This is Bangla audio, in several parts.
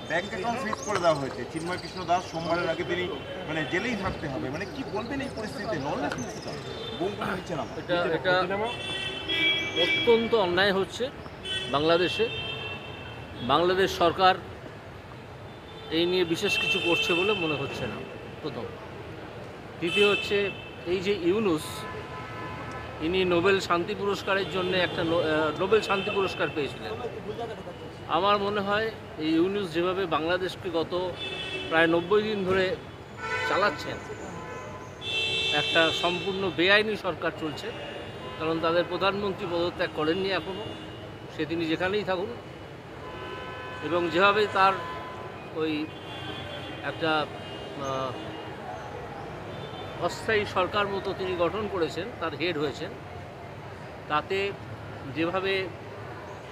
ব্যাংক অ্যাকাউন্ট ফ্রিজ করে দেওয়া হয়েছে। চিন্ময় কৃষ্ণ দাস সোমবারের আগে তিনি মানে জেলেই থাকতে হবে, মানে কি বলবেন এই পরিস্থিতিতে? ললেস বোম করে নিচ্ছেন আমরা। এটা অত্যন্ত অন্যায় হচ্ছে বাংলাদেশে। বাংলাদেশ সরকার এই নিয়ে বিশেষ কিছু করছে বলে মনে হচ্ছে না, প্রথম। দ্বিতীয় হচ্ছে, এই যে ইউনূস, ইনি নোবেল শান্তি পুরস্কারের জন্য একটা নোবেল শান্তি পুরস্কার পেয়েছিলেন। আমার মনে হয় এই ইউনূস যেভাবে বাংলাদেশকে গত প্রায় 90 দিন ধরে চালাচ্ছেন, একটা সম্পূর্ণ বেআইনি সরকার চলছে। কারণ তাদের প্রধানমন্ত্রী পদত্যাগ করেননি এখনও, সে তিনি যেখানেই থাকুন। এবং যেভাবে তার ওই একটা অস্থায়ী সরকার মতো তিনি গঠন করেছেন, তার হেড হয়েছেন, তাতে যেভাবে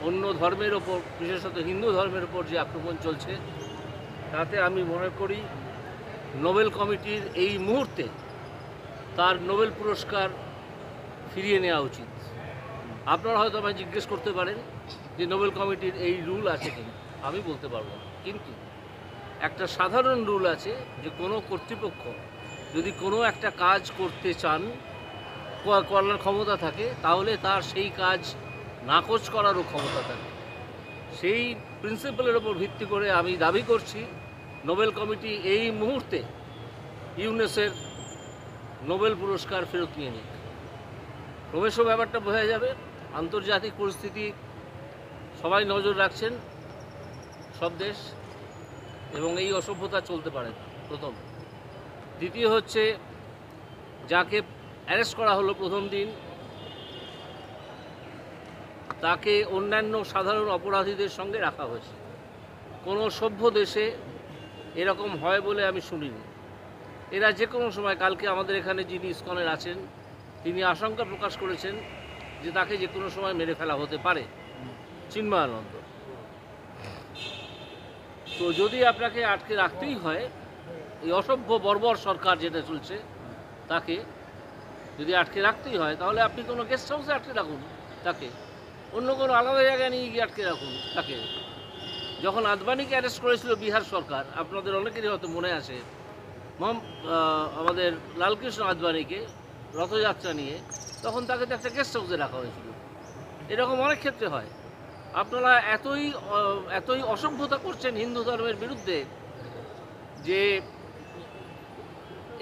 অন্য ধর্মের ওপর, বিশেষত হিন্দু ধর্মের ওপর যে আক্রমণ চলছে, তাতে আমি মনে করি নোবেল কমিটির এই মুহূর্তে তার নোবেল পুরস্কার ফিরিয়ে নেওয়া উচিত। আপনারা হয়তো আমায় জিজ্ঞেস করতে পারেন যে নোবেল কমিটির এই রুল আছে কিনা, আমি বলতে পারবো না। কিন্তু একটা সাধারণ রুল আছে যে কোনো কর্তৃপক্ষ যদি কোনো একটা কাজ করতে চান, করার ক্ষমতা থাকে, তাহলে তার সেই কাজ নাকচ করারও ক্ষমতা থাকে। সেই প্রিন্সিপালের ওপর ভিত্তি করে আমি দাবি করছি নোবেল কমিটি এই মুহূর্তে ইউনেসের নোবেল পুরস্কার ফেরত নিয়ে নিক। ক্রমশ ব্যাপারটা বোঝা যাবে। আন্তর্জাতিক পরিস্থিতি সবাই নজর রাখছেন, সব দেশ, এবং এই অসভ্যতা চলতে পারে না, প্রথম। দ্বিতীয় হচ্ছে, যাকে অ্যারেস্ট করা হলো প্রথম দিন, তাকে অন্যান্য সাধারণ অপরাধীদের সঙ্গে রাখা হয়েছে। কোনো সভ্য দেশে এরকম হয় বলে আমি শুনিনি। এরা যে কোনো সময়, কালকে আমাদের এখানে যিনি ইসকনের আছেন, তিনি আশঙ্কা প্রকাশ করেছেন যে তাকে যে কোনো সময় মেরে ফেলা হতে পারে, চিন্ময়ানন্দ। তো যদি আপনাকে আটকে রাখতেই হয়, এই অসভ্য বর্বর সরকার যেটা চলছে, তাকে যদি আটকে রাখতেই হয়, তাহলে আপনি কোনো গেস্ট হাউসে আটকে রাখুন তাকে, অন্য কোনো আলাদা জায়গায় নিয়ে গিয়ে আটকে রাখুন তাকে। যখন আদবানিকে অ্যারেস্ট করেছিল বিহার সরকার, আপনাদের অনেকেরই হয়তো মনে আছে, আমাদের লালকৃষ্ণ আদবানিকে রথযাত্রা নিয়ে, তখন তাকে তো একটা গেস্ট হাউসে রাখা হয়েছিল। এরকম অনেক ক্ষেত্রে হয়। আপনারা এতই অসভ্যতা করছেন হিন্দু ধর্মের বিরুদ্ধে যে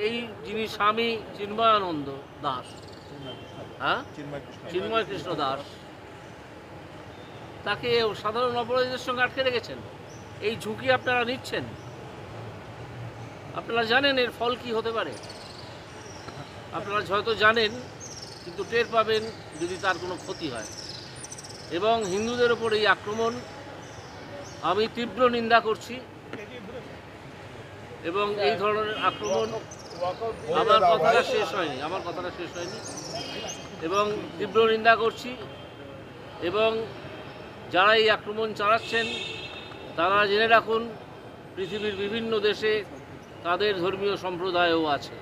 এই যিনি স্বামী চিন্ময়ানন্দ দাস, হ্যাঁ, চিন্ময় কৃষ্ণ দাস, তাকে সাধারণ অপরাধীদের সঙ্গে আটকে রেখেছেন। এই ঝুঁকি আপনারা নিচ্ছেন। আপনারা জানেন এর ফল কি হতে পারে। আপনারা হয়তো জানেন, কিন্তু টের পাবেন যদি তার কোনো ক্ষতি হয়। এবং হিন্দুদের ওপর এই আক্রমণ আমি তীব্র নিন্দা করছি। এবং এই ধরনের আক্রমণ, আমার কথাটা শেষ হয়নি, এবং তীব্র নিন্দা করছি। এবং যারা এই আক্রমণ চালাচ্ছেন, তারা জেনে রাখুন পৃথিবীর বিভিন্ন দেশে তাদের ধর্মীয় সম্প্রদায়ও আছে,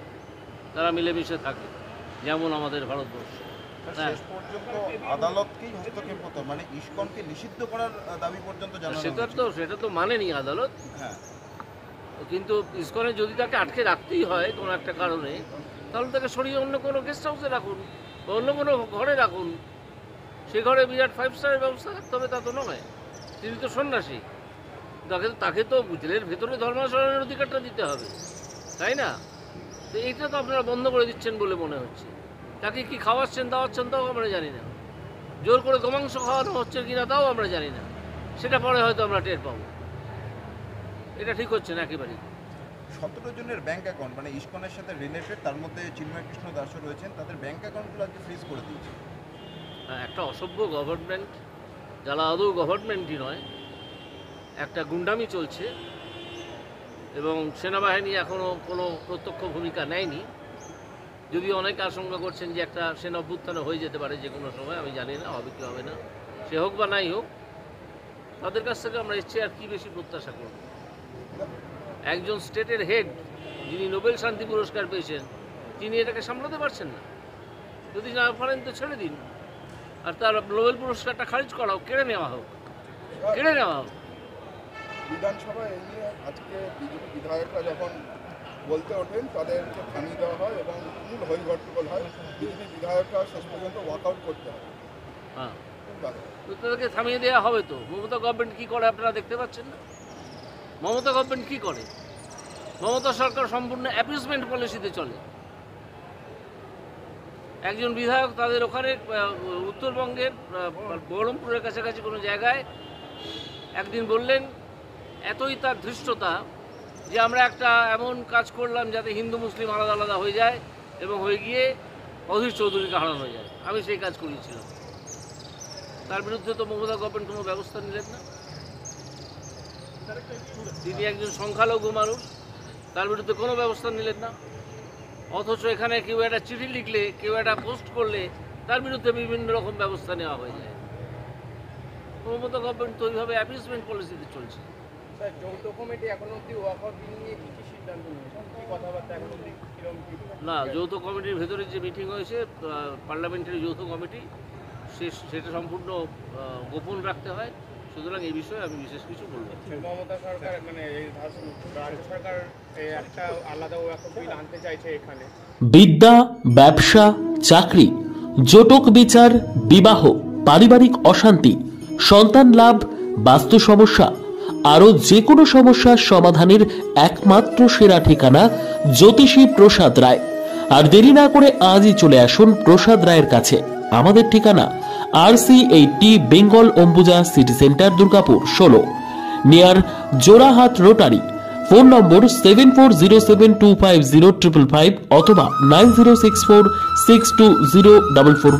তারা মিলেমিশে থাকে, যেমন আমাদের ভারতবর্ষ। শেষ পর্যন্ত আদালতকেই হস্তক্ষেপ হতো, মানে ইসকনকে নিষিদ্ধ করার দাবি পর্যন্ত জানানো সেটা তো মানেনি আদালত। হ্যাঁ, কিন্তু ইসকনে যদি তাকে আটকে রাখতেই হয় কোনো একটা কারণে, তাহলে তাকে সরিয়ে অন্য কোনো গেস্ট হাউসে রাখুন বা অন্য কোনো ঘরে রাখুন। সে ঘরে বিরাট 5 স্টারের ব্যবস্থা থাকতে হবে তা তো নয়। তিনি তো সন্ন্যাসী, তাকে তো জেলের ভেতরে ধর্মাচরণের অধিকারটা দিতে হবে, তাই না? তো এইটা তো আপনারা বন্ধ করে দিচ্ছেন বলে মনে হচ্ছে। তাকে কি খাওয়াচ্ছেন দাওয়াচ্ছেন তাও আমরা জানি না। জোর করে গোমাংস খাওয়ানো হচ্ছে কিনা তাও আমরা জানি না। সেটা পরে হয়তো আমরা টের পাবো। এটা ঠিক হচ্ছে না একেবারেই। 17 জনের ব্যাংক অ্যাকাউন্ট, মানে ইসকনের সাথে রিলেটেড, তার মধ্যে চিন্ময় কৃষ্ণ দাসও রয়েছেন, তাদের ব্যাংক অ্যাকাউন্টগুলো আজকে ফ্রিজ করে দিয়েছে। একটা অসভ্য গভর্নমেন্ট, যারা আদৌ গভর্নমেন্টই নয়, একটা গুন্ডামি চলছে। এবং সেনাবাহিনী এখনও কোনো প্রত্যক্ষ ভূমিকা নেয়নি, যদিও অনেকে আশঙ্কা করছেন যে একটা সেনা অভ্যুত্থান হয়ে যেতে পারে যে কোনো সময়। আমি জানি না হবে কি হবে না, সে হোক বা নাই হোক, তাদের কাছ থেকে আমরা এসছি আর কি বেশি প্রত্যাশা করব। একজন স্টেটের হেড, যিনি নোবেল শান্তি পুরস্কার পেয়েছেন, তিনি এটাকে সামলাতে পারছেন না। যদি না পারেন তো ছেড়ে দিন, আর তার নোবেল পুরস্কারটা খারিজ করা হোক, কেড়ে নেওয়া হোক। বিধানসভায় এই নিয়ে আজকে বিজেপি বিধায়করা যখন বলতে ওঠেন তাদেরকে থামিয়ে দেওয়া হয় এবং মূল হইগট্টগোল হয়। বিজেপি বিধায়করা শেষ পর্যন্ত ওয়াকআউট করতে হয়। হ্যাঁ, তো তাদেরকে থামিয়ে দেওয়া হবে। তো মমতা গভর্নমেন্ট কী করে আপনারা দেখতে পাচ্ছেন না? মমতা গভর্নমেন্ট কী করে? মমতা সরকার সম্পূর্ণ অ্যাপিসমেন্ট পলিসিতে চলে। একজন বিধায়ক তাদের ওখানে উত্তরবঙ্গের বহরমপুরের কাছাকাছি কোনো জায়গায় একদিন বললেন, এতই তার ধৃষ্টতা যে আমরা একটা এমন কাজ করলাম যাতে হিন্দু মুসলিম আলাদা আলাদা হয়ে যায় এবং হয়ে গিয়ে অধীর চৌধুরীকে হারানো হয়ে যায়। আমি সেই কাজ করিয়েছিলাম। তার বিরুদ্ধে তো মমতা গভর্নমেন্ট কোনো ব্যবস্থা নিলেন না। তিনি একজন সংখ্যালঘু মানুষ, তার বিরুদ্ধে কোনো ব্যবস্থা নিলেন না। অথচ এখানে কেউ একটা চিঠি লিখলে, কেউ একটা পোস্ট করলে তার বিরুদ্ধে বিভিন্ন রকম ব্যবস্থা নেওয়া হয়ে যায়। মমতা গভর্নমেন্ট তো ওইভাবে অ্যাপিসমেন্ট পলিসিতে চলছে। স্যার, যৌথ কমিটি এখনো অবধি ওয়াকআউট বিল নিয়ে কি সিদ্ধান্ত নিয়েছে? কি কথাবার্তা এখন অবধি কিরকম কি? না, যৌথ কমিটির ভেতরে যে মিটিং হয়েছে পার্লামেন্টারি যৌথ কমিটি, সেটা সম্পূর্ণ গোপন রাখতে হয়। সুতরাং এই বিষয়ে আমি বিশেষ কিছু বলবো। মমতা সরকার মানে রাজ্য সরকার একটা আলাদা ওয়াকআউট বিল আনতে চাইছে এখানে। বিদ্যা, ব্যবসা, চাকরি, জটক বিচার, বিবাহ, পারিবারিক অশান্তি, সন্তান লাভ, বাস্তু সমস্যা, আরও যে কোনো সমস্যার সমাধানের একমাত্র সেরা ঠিকানা জ্যোতিষী প্রসাদ রায়। আর দেরি না করে আজই চলে আসুন প্রসাদ রায়ের কাছে। আমাদের ঠিকানা RC80 Bengal Ambuja city centre, Durgapur 16, near Jorhat rotary. Phone নম্বর 7407250555 অথবা 9064620444।